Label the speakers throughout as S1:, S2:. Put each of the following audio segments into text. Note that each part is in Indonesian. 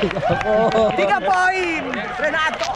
S1: 3 poin. Renato.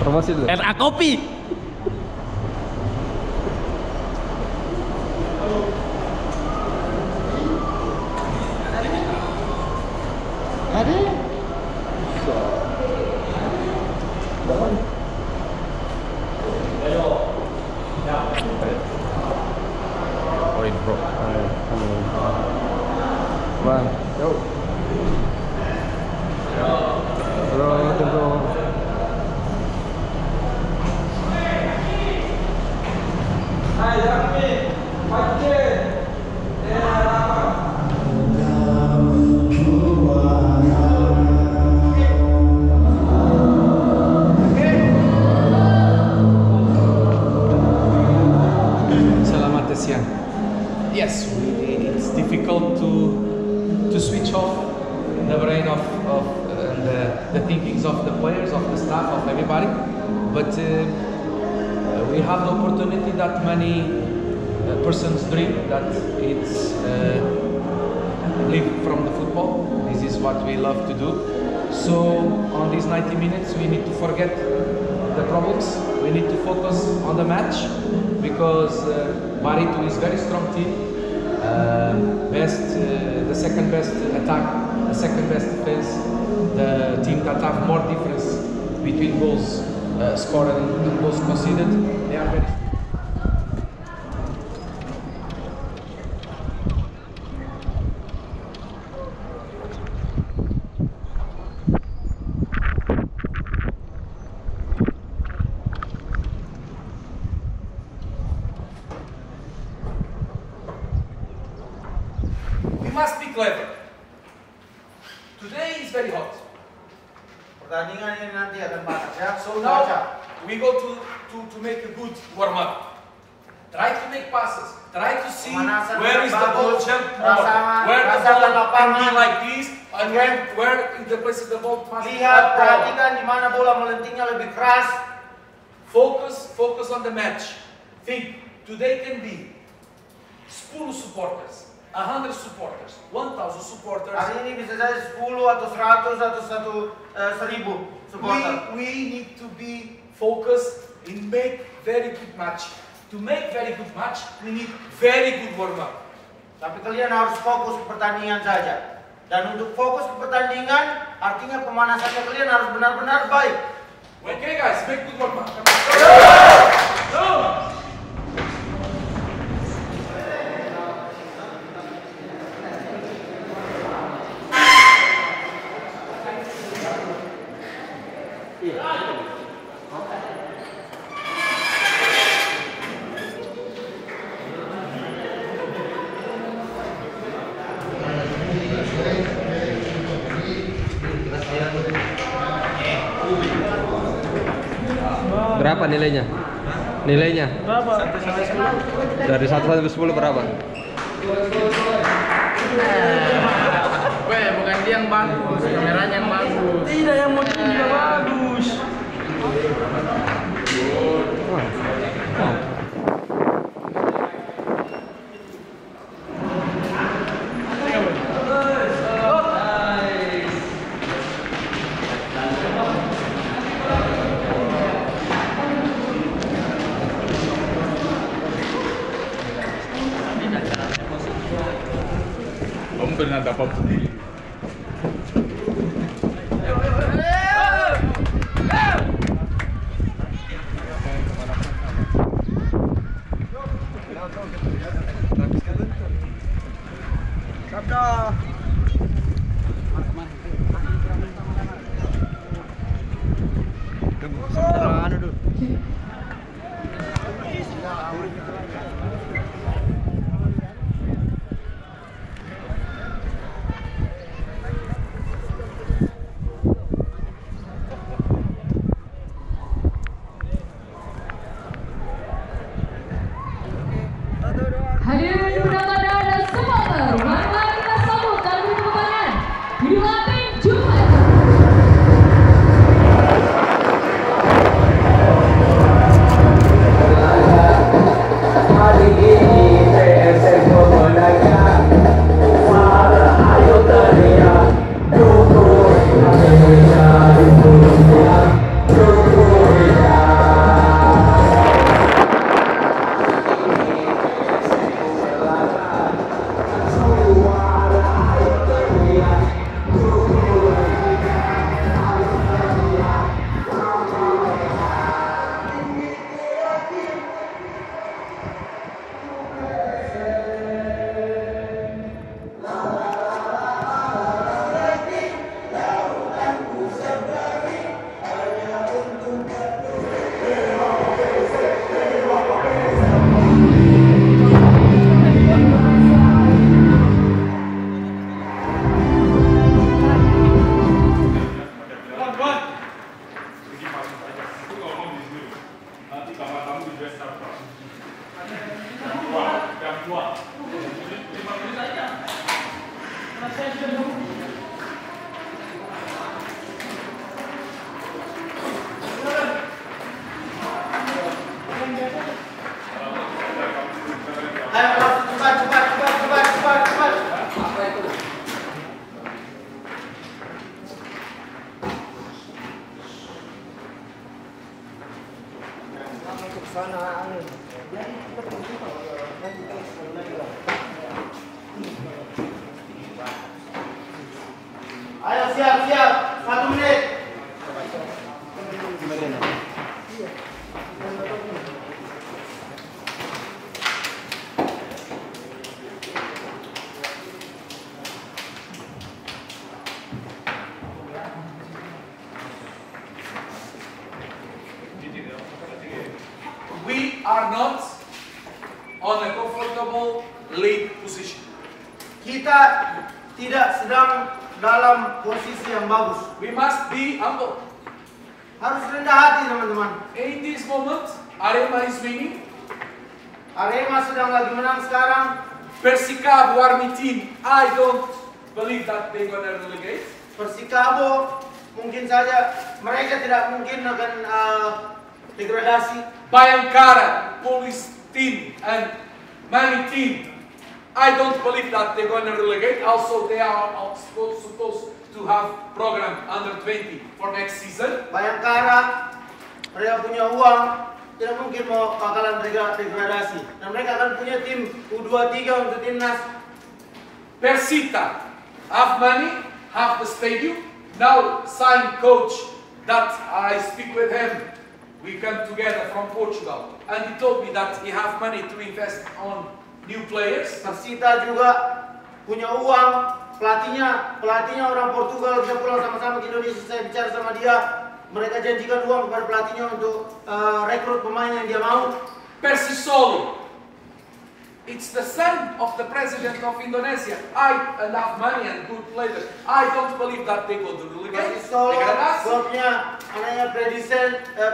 S2: Promosi dulu.
S3: RA Kopi.
S2: Ada.
S3: Poin bro.
S2: Bang, yuk. Bro, tunggu.
S4: Selamat siang. Yes, it's difficult to switch off the brain of the thinkings of the players, of the staff, of everybody. But we have the opportunity that many persons dream, that it's live from the football. This is what we love to do. So on these 90 minutes, we need to forget the problems. We need to focus on the match because Barito is very strong team. The second best attack, the second best defense, the team that have more difference between goals scored and goals conceded. They are very. We must be clever. Today is very hot.
S1: Pertandingan ini nanti akan panas ya.
S4: So now we go to make a good warm up. Try to make passes. Try to see
S1: Pemanasan
S4: where is the ball
S1: bagus,
S4: jump more. Where the
S1: rasakan
S4: ball can be
S1: lapangan.
S4: like this and where the place the ball passes.
S1: Lihat, perhatikan di mana bola melentingnya lebih keras.
S4: Focus on the match. Think today can be 10 supporters, 100 supporters, 1000 supporters.
S1: Hari ini bisa jadi 10 atau 100 atau 1000 supporter.
S4: We need to be focused in make very good match. To make very good match, we need very good warm up.
S1: Tapi kalian harus fokus ke pertandingan saja. Dan untuk fokus ke pertandingan, artinya pemanasannya kalian harus benar-benar baik.
S4: Okay guys, make good warm up.
S2: Berapa nilainya? Nilainya?
S5: Berapa?
S2: Dari 1 sampai 10 berapa?
S5: Weh, bukan dia yang bagus, kameranya yang bagus. Tidak, yang motor juga bagus.
S3: Om benar dapat
S6: Hadirin undangan dan supporter, mari kita sambut dan beri tepuk tangan kedua tim juara.
S7: Hari ini PSM memenangkan juara, ayo teriak dukung Indonesia, dukung Indonesia, dukung Indonesia.
S1: Ayo siap, 1 menit.
S4: We are not on a comfortable lead position.
S1: Kita tidak sedang dalam posisi yang bagus.
S4: We must be humble.
S1: Harus rendah hati teman-teman.
S4: In this moment, Arema is winning.
S1: Arema sedang lagi menang sekarang.
S4: Persikabo Army team, I don't believe that they're gonna relegate.
S1: Persikabo mungkin saja mereka tidak mungkin akan degradasi.
S4: Bayangkara, police team, and Mani team, I don't believe that they're gonna relegate. Also, they are supposed to have program under 20 for next season.
S1: Bayangkara, mereka punya uang, tidak mungkin mau bakalan degradasi. Dan mereka akan punya tim U23 untuk timnas.
S4: Persita have money, have the stadium. Now sign coach that I speak with him. We come together from Portugal, and he told me that he have money to invest on new players.
S1: Persita juga punya uang, pelatihnya orang Portugal. Kita pulang sama-sama ke Indonesia, saya bicara sama dia. Mereka janjikan uang kepada pelatihnya untuk rekrut pemain yang dia mau.
S4: Persisolo, it's the son of the president of Indonesia. I love money and good players. I don't believe that they go to relegate.
S1: Persisolo, klubnya anaknya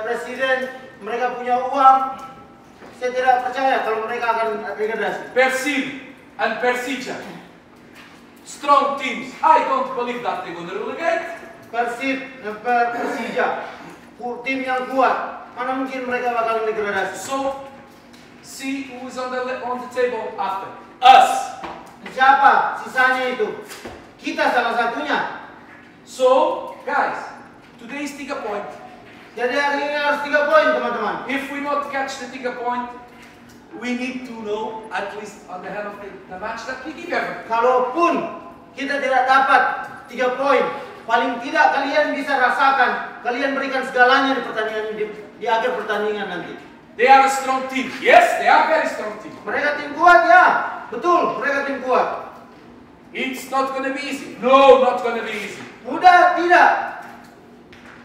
S1: presiden, mereka punya uang. Saya tidak percaya kalau mereka akan degradasi.
S4: Persil and Persija, strong teams. I don't believe that they're going to relegate.
S1: Persib dan Persija, tim yang kuat. Mana mungkin mereka bakalan degradasi?
S4: So, see who is on the table after us.
S1: Siapa sisanya itu? Kita salah satunya.
S4: So, guys, today is 3 point.
S1: Jadi hari ini harus 3 poin teman-teman.
S4: If we not catch the 3 point, we need to know at least on the hand of the match that we give everything.
S1: Kalaupun kita tidak dapat 3 poin, paling tidak kalian bisa rasakan, kalian berikan segalanya di pertandingan di akhir pertandingan nanti.
S4: They are a strong team. Yes, they are very strong team.
S1: Mereka tim kuat ya, betul, mereka tim kuat.
S4: It's not going to be easy. No, not going to be easy.
S1: Mudah tidak.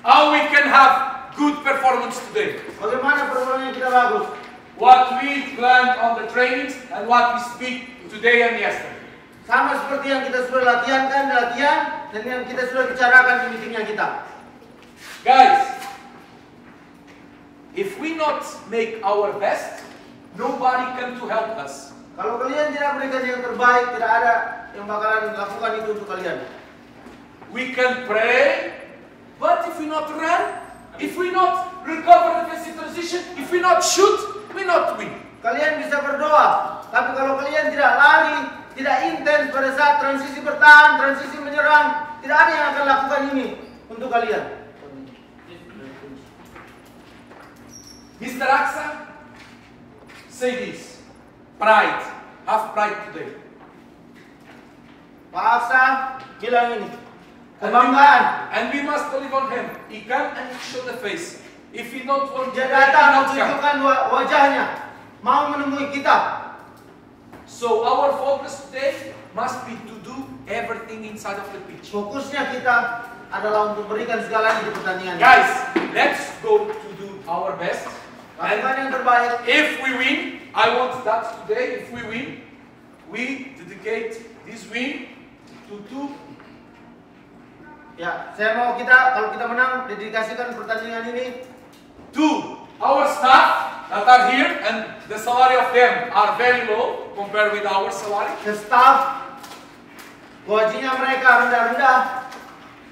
S4: How we can have good performance today?
S1: Bagaimana performa kita bagus?
S4: What we planned on the trainings and what we speak today and yesterday.
S1: Sama seperti yang kita sudah latihan dan yang kita sudah bicarakan di meetingnya kita.
S4: Guys, if we not make our best, nobody can to help us.
S1: Kalau kalian tidak berikan yang terbaik, tidak ada yang bakalan lakukan itu untuk kalian.
S4: We can pray, but if we not run, if we not recover the defensive transition, if we not shoot, we not win.
S1: Kalian bisa berdoa, tapi kalau kalian tidak lari, tidak intens pada saat transisi bertahan, transisi menyerang, tidak ada yang akan lakukan ini untuk kalian.
S4: Mr. Aksa, say this. Pride. Have pride today.
S1: Pak Aksa bilang ini, kebanggaan.
S4: And we must believe on him. He come and show the face. If he don't want to,
S1: Dia
S4: he
S1: datang
S4: not come.
S1: menunjukkan wajahnya, mau menemui kita.
S4: So our focus today must be to do everything inside of the pitch.
S1: Fokusnya kita adalah untuk berikan segalanya di pertandingan.
S4: Guys, let's go to do our best.
S1: Lakukan
S4: And
S1: yang terbaik.
S4: if we win, I want that today. If we win, we dedicate this win to two.
S1: Ya, saya mau kita kalau kita menang dedikasikan pertandingan ini
S4: To our staff that are here, and the salary of them are very low compared with our salary.
S1: ke staff, gajinya mereka rendah-rendah,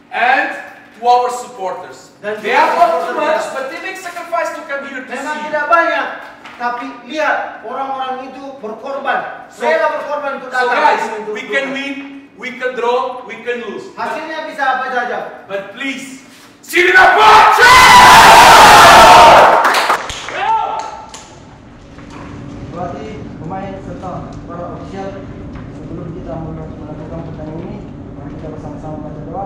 S4: And to our supporters.
S1: Dan
S4: They
S1: juga
S4: are not too
S1: supporter
S4: much,
S1: kita.
S4: but they make sacrifice to come here to
S1: memang
S4: see.
S1: tidak banyak, tapi lihat orang-orang itu berkorban, rela berkorban untuk
S4: So
S1: datang
S4: guys,
S1: ke sini untuk
S4: we can
S1: dukung.
S4: win, we can draw, we can lose.
S1: Hasilnya bisa apa saja.
S4: But please, see the punch!
S8: Pelatih, pemain, serta para ofisial, sebelum kita melakukan pertandingan ini, mari kita bersama-sama baca doa.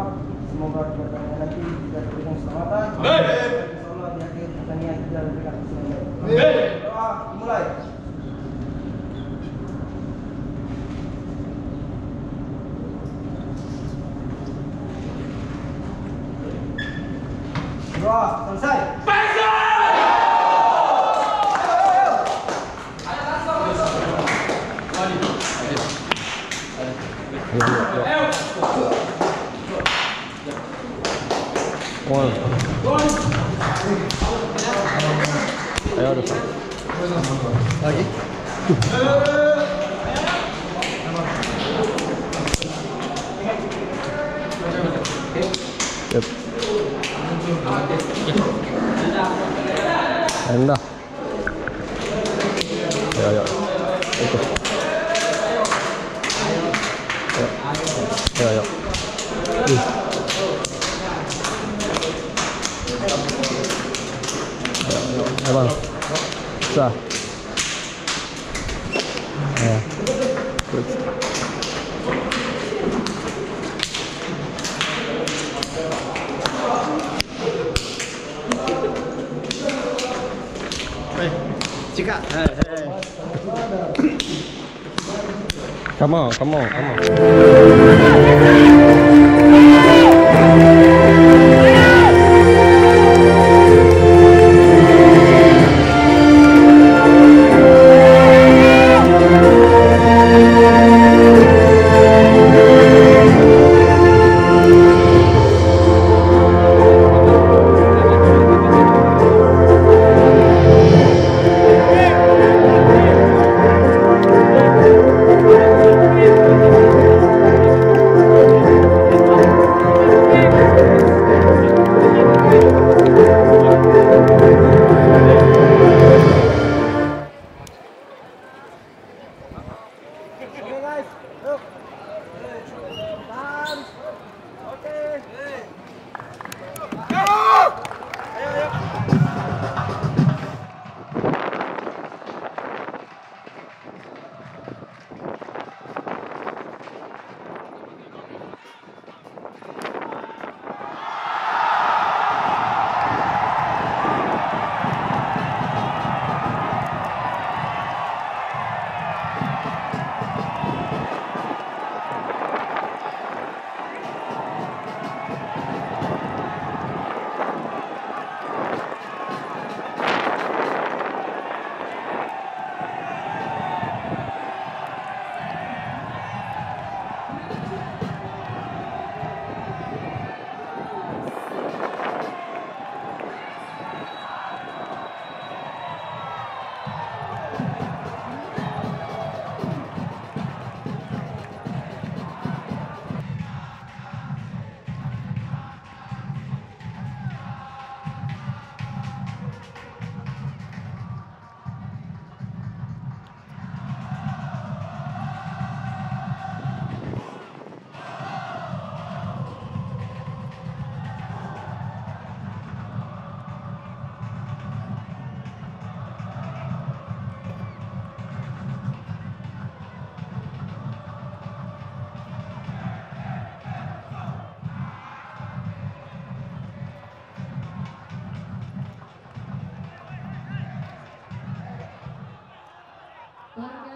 S8: Semoga pertandingan nanti kita diberikan keselamatan. Insyaallah di akhir pertandingan kita diberikan keselamatan. Doa dimulai. Doa selesai.
S2: One. Ayo udah. Lagi. Yep. Rendah. Ayo. Ikut. Ayo. Abang, sah. Ya, good.
S1: Cika.
S2: Come on, come on, come on.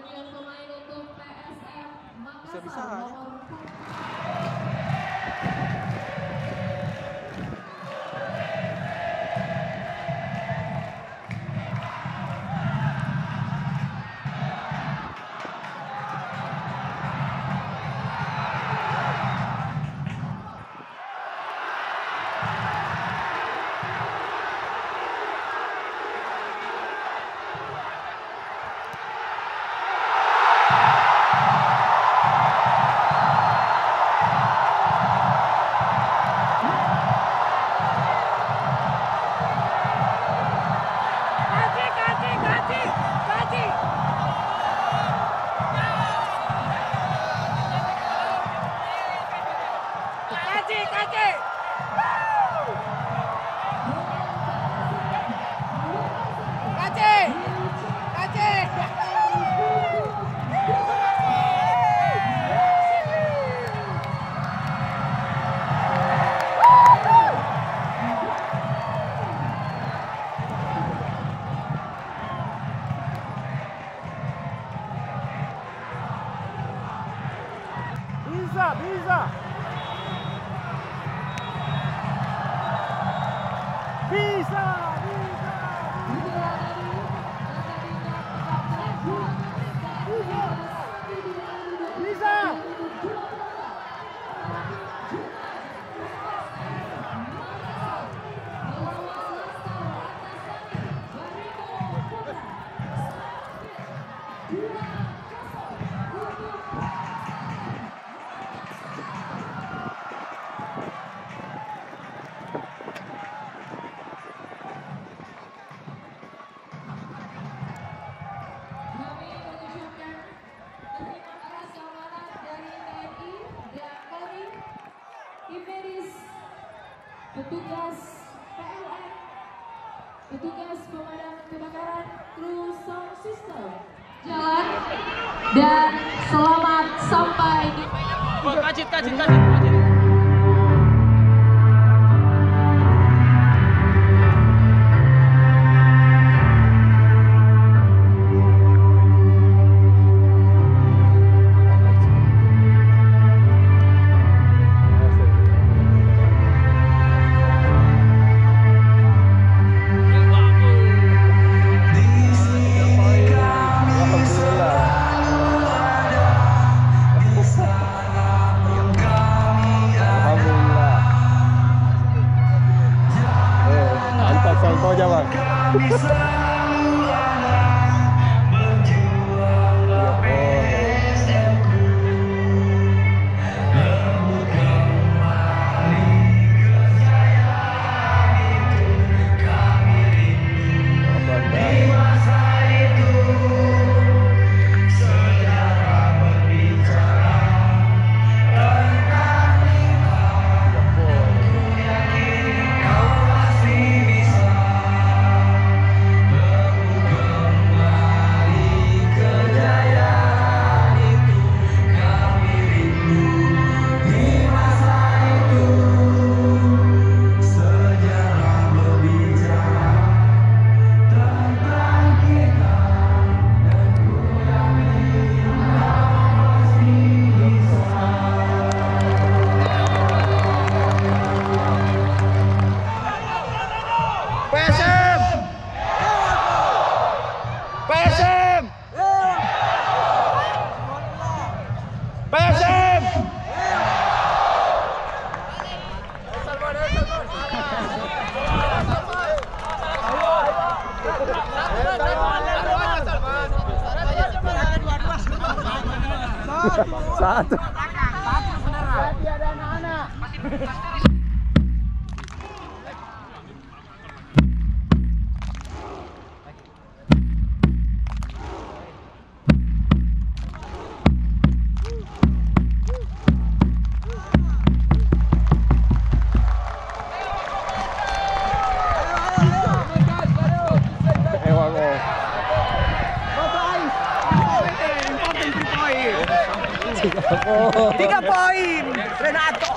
S6: Kemudian pemain untuk PSM Makassar nomor 4. Petugas PLN, petugas pemadam kebakaran, kru sound system, jalan dan selamat sampai di. Kacit.
S2: Satu.
S8: Berarti ada anak-anak.
S2: Oh.
S8: 3 poin, Renato.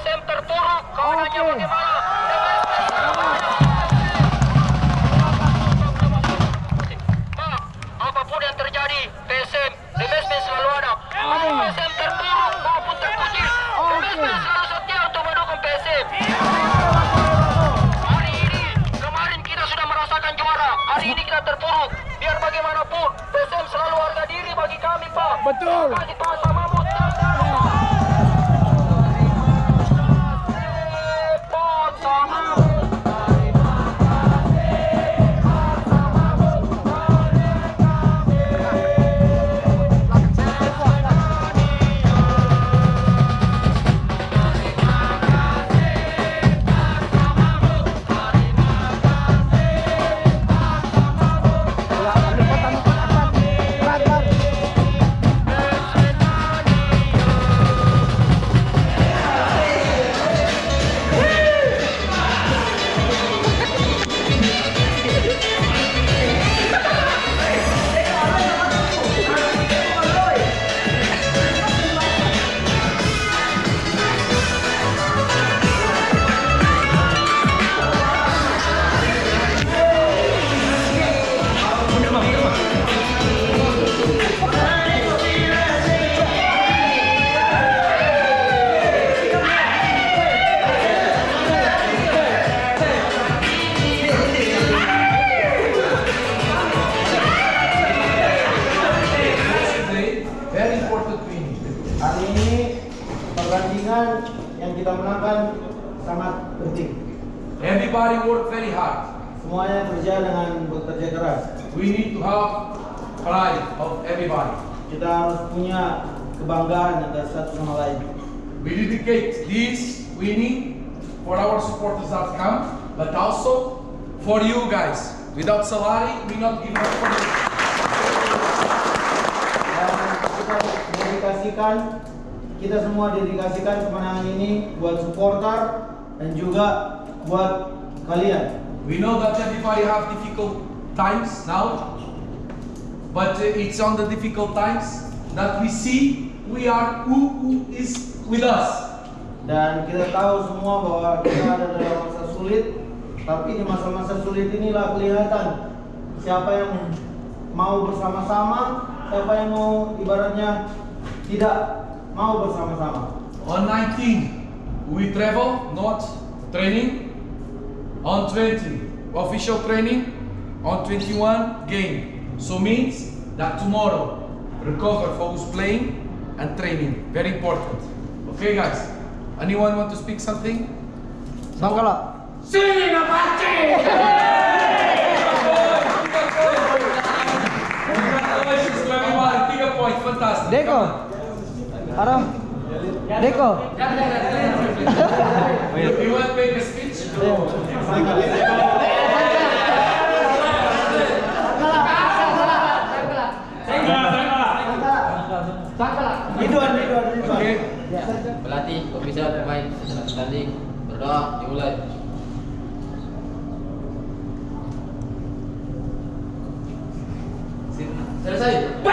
S7: PSM terpuruk. Kawanannya bagaimana? Apapun yang terjadi, PSM, the best man selalu ada. PSM terpuruk maupun terpuji, the best man selalu setia untuk mendukung PSM. Hari ini, kemarin kita sudah merasakan juara. Hari ini kita terpuruk. Biar bagaimanapun, PSM selalu harga diri bagi kami, Pak. Betul. Kasih Pak Samamut.
S1: Hari ini pertandingan yang kita menangkan sangat penting.
S4: Everybody work very hard.
S1: Semuanya kerja dengan bekerja keras.
S4: We need to have pride of everybody.
S1: Kita harus punya kebanggaan antara satu sama lain.
S4: We dedicate this winning for our supporters that come, but also for you guys. Without Solari, we not give up for you.
S1: Kita semua dedikasikan kemenangan ini buat supporter dan juga buat kalian.
S4: We know that everybody have difficult times now, but it's on the difficult times that we see we are who is with us.
S1: Dan kita tahu semua bahwa kita ada dalam masa sulit, tapi di masa-masa sulit inilah kelihatan siapa yang mau bersama-sama, siapa yang mau ibaratnya tidak mau bersama-sama.
S4: On 19, we travel, not training. On 20, official training. On 21, game. So means that tomorrow, recover for who's playing and training. Very important. Okay, guys. Anyone want to speak something?
S8: Sangkala.
S7: Sino Pachi!
S4: Congratulations to everyone. 3 points. Fantastic.
S8: Deko. Aram. Deko.
S4: You want to make a speech?
S1: Ridwan.
S4: Okay.
S5: Pelatih, ofisial, pemain, tanding, berdoa, dimulai. Selesai.